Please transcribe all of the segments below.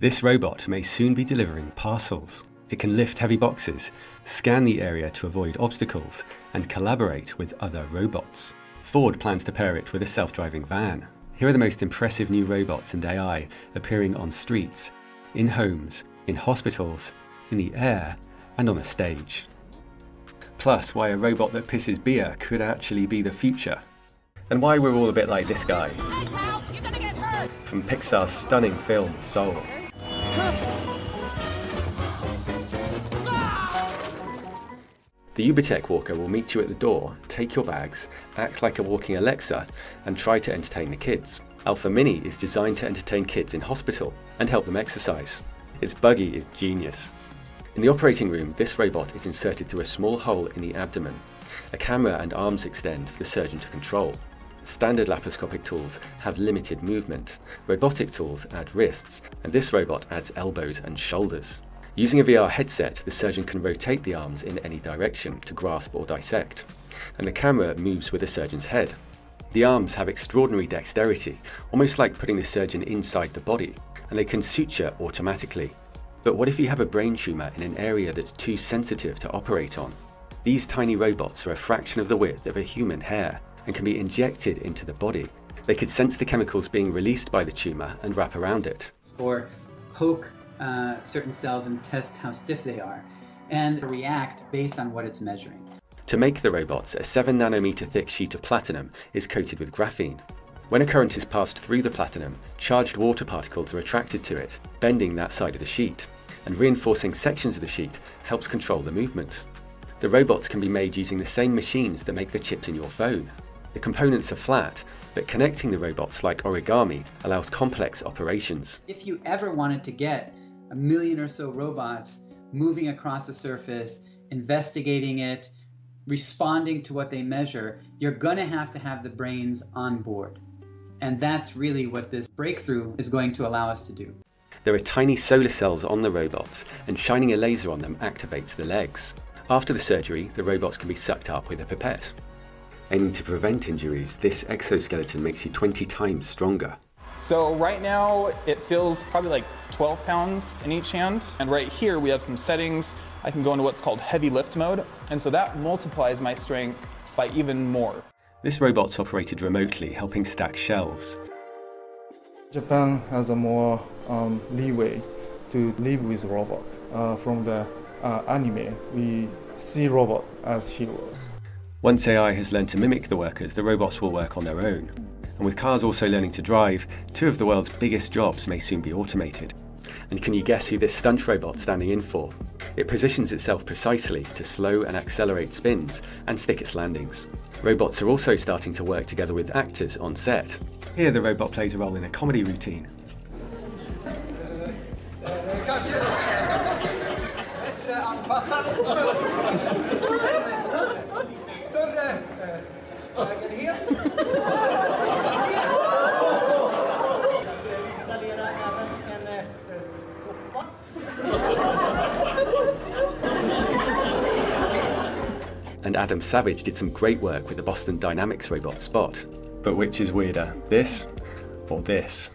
This robot may soon be delivering parcels. It can lift heavy boxes, scan the area to avoid obstacles, and collaborate with other robots. Ford plans to pair it with a self-driving van. Here are the most impressive new robots and AI appearing on streets, in homes, in hospitals, in the air, and on a stage. Plus, why a robot that pisses beer could actually be the future. And why we're all a bit like this guy. Hey, pal, you're gonna get hurt. From Pixar's stunning film, Soul. The Ubertech walker will meet you at the door, take your bags, act like a walking Alexa, and try to entertain the kids. Alpha Mini is designed to entertain kids in hospital and help them exercise. Its buggy is genius. In the operating room, this robot is inserted through a small hole in the abdomen. A camera and arms extend for the surgeon to control. Standard laparoscopic tools have limited movement. Robotic tools add wrists, and this robot adds elbows and shoulders. Using a VR headset, the surgeon can rotate the arms in any direction to grasp or dissect, and the camera moves with the surgeon's head. The arms have extraordinary dexterity, almost like putting the surgeon inside the body, and they can suture automatically. But what if you have a brain tumour in an area that's too sensitive to operate on? These tiny robots are a fraction of the width of a human hair and can be injected into the body. They could sense the chemicals being released by the tumour and wrap around it. Or poke certain cells and test how stiff they are, and react based on what it's measuring. To make the robots, a 7 nanometer thick sheet of platinum is coated with graphene. When a current is passed through the platinum, charged water particles are attracted to it, bending that side of the sheet, and reinforcing sections of the sheet helps control the movement. The robots can be made using the same machines that make the chips in your phone. The components are flat, but connecting the robots like origami allows complex operations. If you ever wanted to get a million or so robots moving across a surface, investigating it, responding to what they measure, you're going to have the brains on board. And that's really what this breakthrough is going to allow us to do. There are tiny solar cells on the robots, and shining a laser on them activates the legs. After the surgery, the robots can be sucked up with a pipette. Aiming to prevent injuries, this exoskeleton makes you 20 times stronger. So right now it feels probably like 12 pounds in each hand. And right here we have some settings. I can go into what's called heavy lift mode. And so that multiplies my strength by even more. This robot's operated remotely, helping stack shelves. Japan has a more leeway to live with robot. From the anime, we see robot as heroes. Once AI has learned to mimic the workers, the robots will work on their own. And with cars also learning to drive, two of the world's biggest jobs may soon be automated. And can you guess who this stunt robot's standing in for? It positions itself precisely to slow and accelerate spins and stick its landings. Robots are also starting to work together with actors on set. Here the robot plays a role in a comedy routine. And Adam Savage did some great work with the Boston Dynamics robot Spot. But which is weirder, this or this?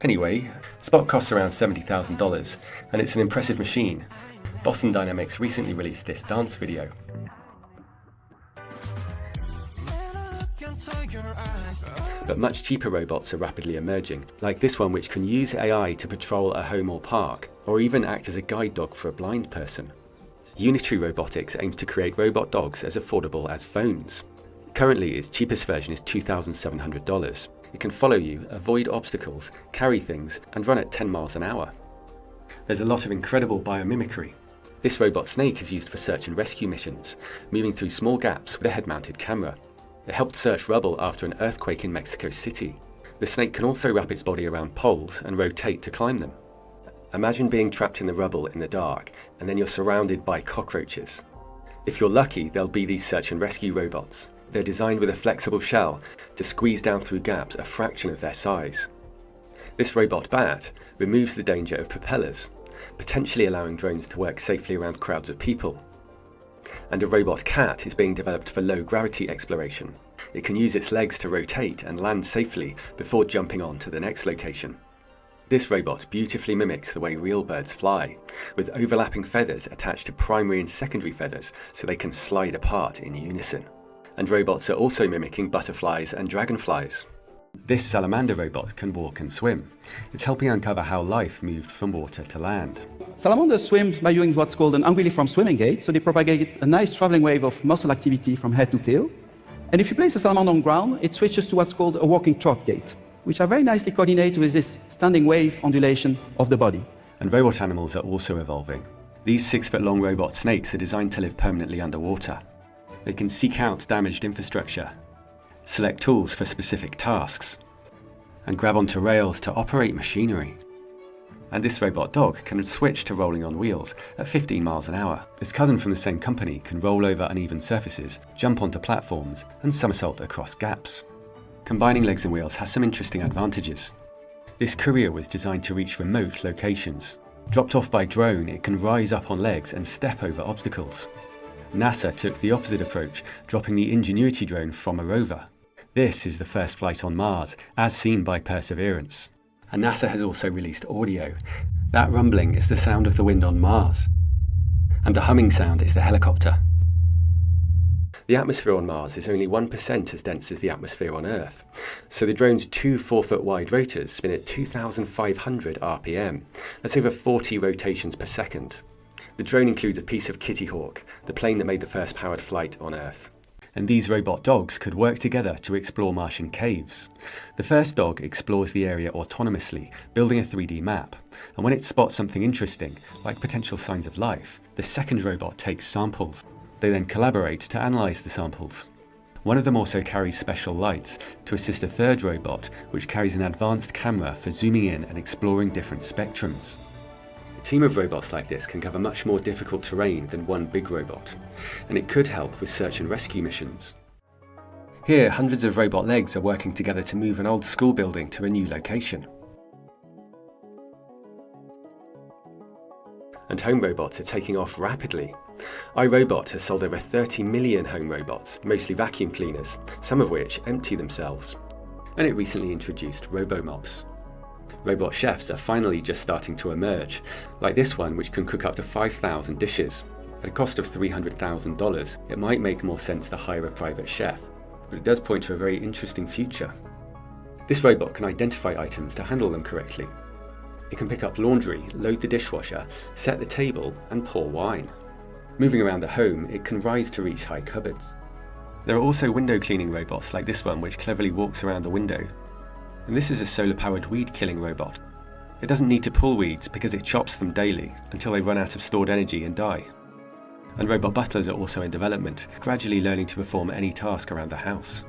Anyway, Spot costs around $70,000, and it's an impressive machine. Boston Dynamics recently released this dance video. But much cheaper robots are rapidly emerging, like this one which can use AI to patrol a home or park, or even act as a guide dog for a blind person. Unitary Robotics aims to create robot dogs as affordable as phones. Currently, its cheapest version is $2,700. It can follow you, avoid obstacles, carry things, and run at 10 miles an hour. There's a lot of incredible biomimicry. This robot snake is used for search and rescue missions, moving through small gaps with a head-mounted camera. It helped search rubble after an earthquake in Mexico City. The snake can also wrap its body around poles and rotate to climb them. Imagine being trapped in the rubble in the dark, and then you're surrounded by cockroaches. If you're lucky, there'll be these search and rescue robots. They're designed with a flexible shell to squeeze down through gaps a fraction of their size. This robot bat removes the danger of propellers, potentially allowing drones to work safely around crowds of people. And a robot cat is being developed for low gravity exploration. It can use its legs to rotate and land safely before jumping on to the next location. This robot beautifully mimics the way real birds fly, with overlapping feathers attached to primary and secondary feathers so they can slide apart in unison. And robots are also mimicking butterflies and dragonflies. This salamander robot can walk and swim. It's helping uncover how life moved from water to land. Salamanders swim by doing what's called an anguilliform swimming gait, so they propagate a nice traveling wave of muscle activity from head to tail. And if you place a salamander on ground, it switches to what's called a walking trot gait, which are very nicely coordinated with this standing wave ondulation of the body. And robot animals are also evolving. These 6-foot-long robot snakes are designed to live permanently underwater. They can seek out damaged infrastructure, select tools for specific tasks, and grab onto rails to operate machinery. And this robot dog can switch to rolling on wheels at 15 miles an hour. Its cousin from the same company can roll over uneven surfaces, jump onto platforms, and somersault across gaps. Combining legs and wheels has some interesting advantages. This courier was designed to reach remote locations. Dropped off by drone, it can rise up on legs and step over obstacles. NASA took the opposite approach, dropping the Ingenuity drone from a rover. This is the first flight on Mars, as seen by Perseverance. And NASA has also released audio. That rumbling is the sound of the wind on Mars. And the humming sound is the helicopter. The atmosphere on Mars is only 1% as dense as the atmosphere on Earth, so the drone's 2 4-foot wide rotors spin at 2,500 RPM. That's over 40 rotations per second. The drone includes a piece of Kitty Hawk, the plane that made the first powered flight on Earth. And these robot dogs could work together to explore Martian caves. The first dog explores the area autonomously, building a 3D map. And when it spots something interesting, like potential signs of life, the second robot takes samples. They then collaborate to analyse the samples. One of them also carries special lights to assist a third robot, which carries an advanced camera for zooming in and exploring different spectrums. A team of robots like this can cover much more difficult terrain than one big robot, and it could help with search and rescue missions. Here, hundreds of robot legs are working together to move an old school building to a new location. And home robots are taking off rapidly. iRobot has sold over 30 million home robots, mostly vacuum cleaners, some of which empty themselves. And it recently introduced robo-mops. Robot chefs are finally just starting to emerge, like this one which can cook up to 5,000 dishes. At a cost of $300,000, it might make more sense to hire a private chef, but it does point to a very interesting future. This robot can identify items to handle them correctly. It can pick up laundry, load the dishwasher, set the table, and pour wine. Moving around the home, it can rise to reach high cupboards. There are also window cleaning robots like this one which cleverly walks around the window. And this is a solar-powered weed-killing robot. It doesn't need to pull weeds because it chops them daily until they run out of stored energy and die. And robot butlers are also in development, gradually learning to perform any task around the house.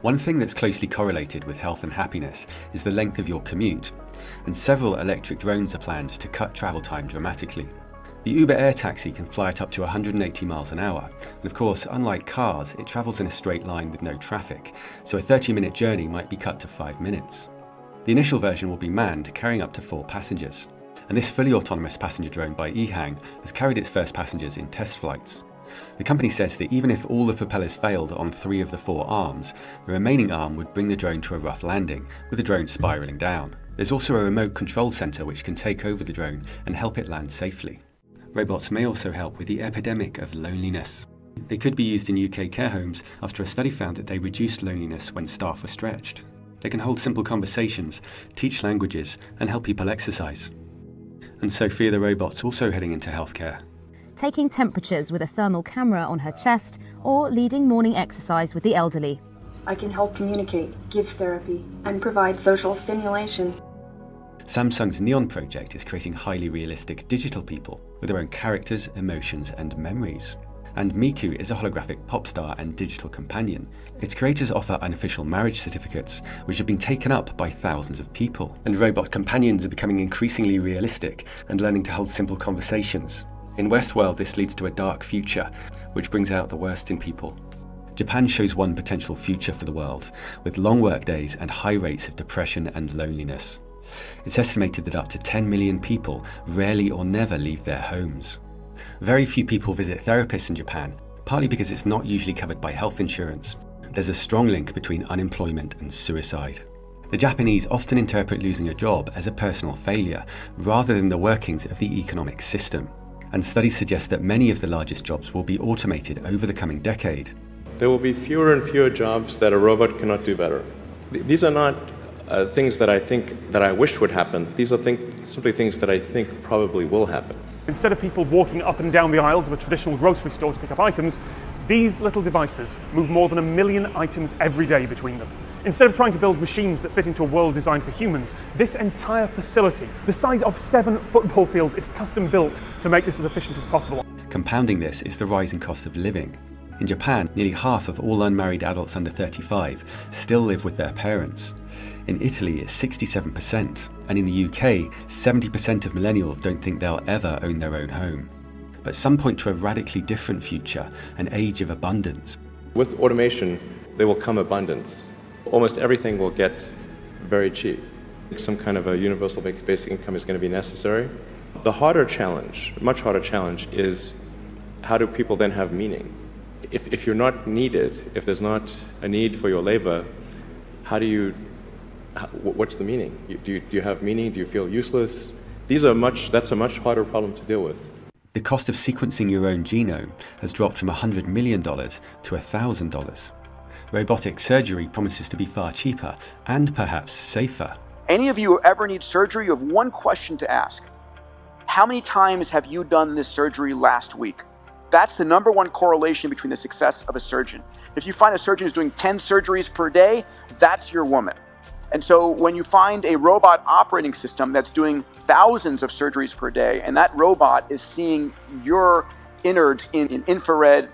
One thing that's closely correlated with health and happiness is the length of your commute, and several electric drones are planned to cut travel time dramatically. The Uber Air Taxi can fly at up to 180 miles an hour, and of course, unlike cars, it travels in a straight line with no traffic, so a 30-minute journey might be cut to 5 minutes. The initial version will be manned, carrying up to 4 passengers, and this fully autonomous passenger drone by EHang has carried its first passengers in test flights. The company says that even if all the propellers failed on 3 of the 4 arms, the remaining arm would bring the drone to a rough landing, with the drone spiralling down. There's also a remote control centre which can take over the drone and help it land safely. Robots may also help with the epidemic of loneliness. They could be used in UK care homes after a study found that they reduced loneliness when staff were stretched. They can hold simple conversations, teach languages, and help people exercise. And Sophia the robot's also heading into healthcare. Taking temperatures with a thermal camera on her chest, or leading morning exercise with the elderly. I can help communicate, give therapy, and provide social stimulation. Samsung's Neon project is creating highly realistic digital people with their own characters, emotions, and memories. And Miku is a holographic pop star and digital companion. Its creators offer unofficial marriage certificates, which have been taken up by thousands of people. And robot companions are becoming increasingly realistic and learning to hold simple conversations. In Westworld, this leads to a dark future, which brings out the worst in people. Japan shows one potential future for the world, with long work days and high rates of depression and loneliness. It's estimated that up to 10 million people rarely or never leave their homes. Very few people visit therapists in Japan, partly because it's not usually covered by health insurance. There's a strong link between unemployment and suicide. The Japanese often interpret losing a job as a personal failure, rather than the workings of the economic system. And studies suggest that many of the largest jobs will be automated over the coming decade. There will be fewer and fewer jobs that a robot cannot do better. These are not things that I wish would happen. These are simply things that I think probably will happen. Instead of people walking up and down the aisles of a traditional grocery store to pick up items, these little devices move more than 1 million items every day between them. Instead of trying to build machines that fit into a world designed for humans, this entire facility, the size of 7 football fields, is custom built to make this as efficient as possible. Compounding this is the rising cost of living. In Japan, nearly half of all unmarried adults under 35 still live with their parents. In Italy, it's 67%, and in the UK, 70% of millennials don't think they'll ever own their own home. But some point to a radically different future, an age of abundance. With automation, there will come abundance. Almost everything will get very cheap. Some kind of a universal basic income is going to be necessary. The harder challenge, much harder challenge, is how do people then have meaning? If you're not needed, if there's not a need for your labor, what's the meaning? Do you have meaning? Do you feel useless? That's a much harder problem to deal with. The cost of sequencing your own genome has dropped from $100 million to $1,000. Robotic surgery promises to be far cheaper and perhaps safer. Any of you who ever need surgery, you have one question to ask. How many times have you done this surgery last week? That's the #1 correlation between the success of a surgeon. If you find a surgeon who's doing 10 surgeries per day, that's your woman. And so when you find a robot operating system that's doing thousands of surgeries per day, and that robot is seeing your innards in infrared,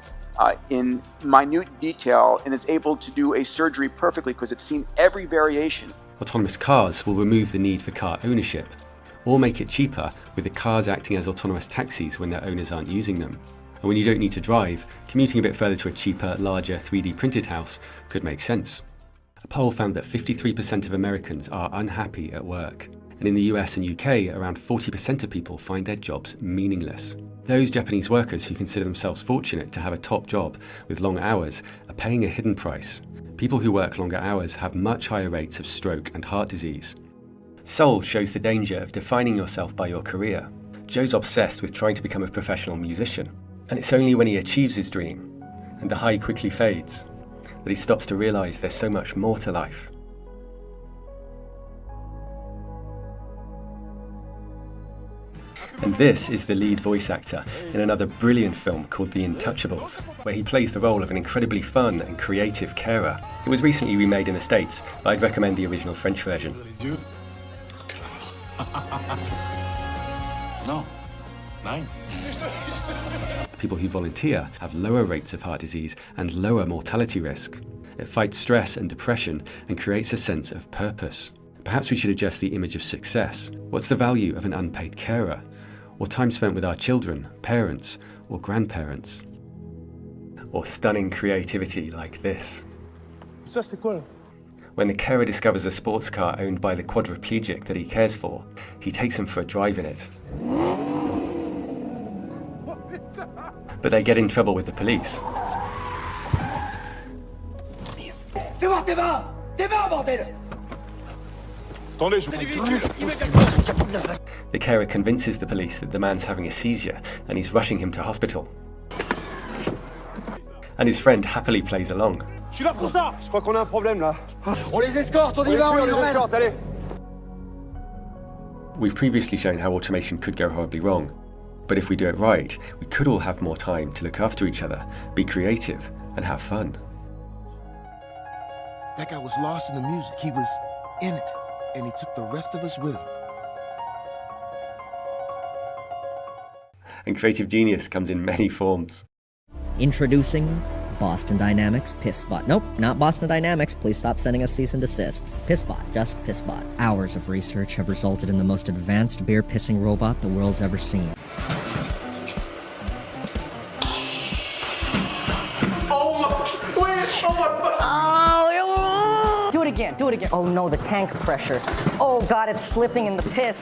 in minute detail, and it's able to do a surgery perfectly because it's seen every variation. Autonomous cars will remove the need for car ownership, or make it cheaper with the cars acting as autonomous taxis when their owners aren't using them. And when you don't need to drive, commuting a bit further to a cheaper, larger 3D printed house could make sense. A poll found that 53% of Americans are unhappy at work. And in the US and UK, around 40% of people find their jobs meaningless. Those Japanese workers who consider themselves fortunate to have a top job with long hours are paying a hidden price. People who work longer hours have much higher rates of stroke and heart disease. Seoul shows the danger of defining yourself by your career. Joe's obsessed with trying to become a professional musician. And it's only when he achieves his dream, and the high quickly fades, that he stops to realise there's so much more to life. And this is the lead voice actor in another brilliant film called The Untouchables, where he plays the role of an incredibly fun and creative carer. It was recently remade in the States, but I'd recommend the original French version. No. 9. People who volunteer have lower rates of heart disease and lower mortality risk. It fights stress and depression and creates a sense of purpose. Perhaps we should adjust the image of success. What's the value of an unpaid carer? Or time spent with our children, parents, or grandparents? Or stunning creativity like this. Ça, c'est quoi, là? When the carer discovers a sports car owned by the quadriplegic that he cares for, he takes him for a drive in it. But they get in trouble with the police. The carer convinces the police that the man's having a seizure and he's rushing him to hospital. And his friend happily plays along. Je suis là pour ça. Je crois qu'on a un problème là. On les escorte, on y va, on les emmène. Allez. We've previously shown how automation could go horribly wrong. But if we do it right, we could all have more time to look after each other, be creative, and have fun. That guy was lost in the music. He was in it, and he took the rest of us with him. And creative genius comes in many forms. Introducing Boston Dynamics PissBot. Nope, not Boston Dynamics. Please stop sending us cease and desists. PissBot, just PissBot. Hours of research have resulted in the most advanced beer pissing robot the world's ever seen. Do it again. Oh no, the tank pressure. Oh God, it's slipping in the piss.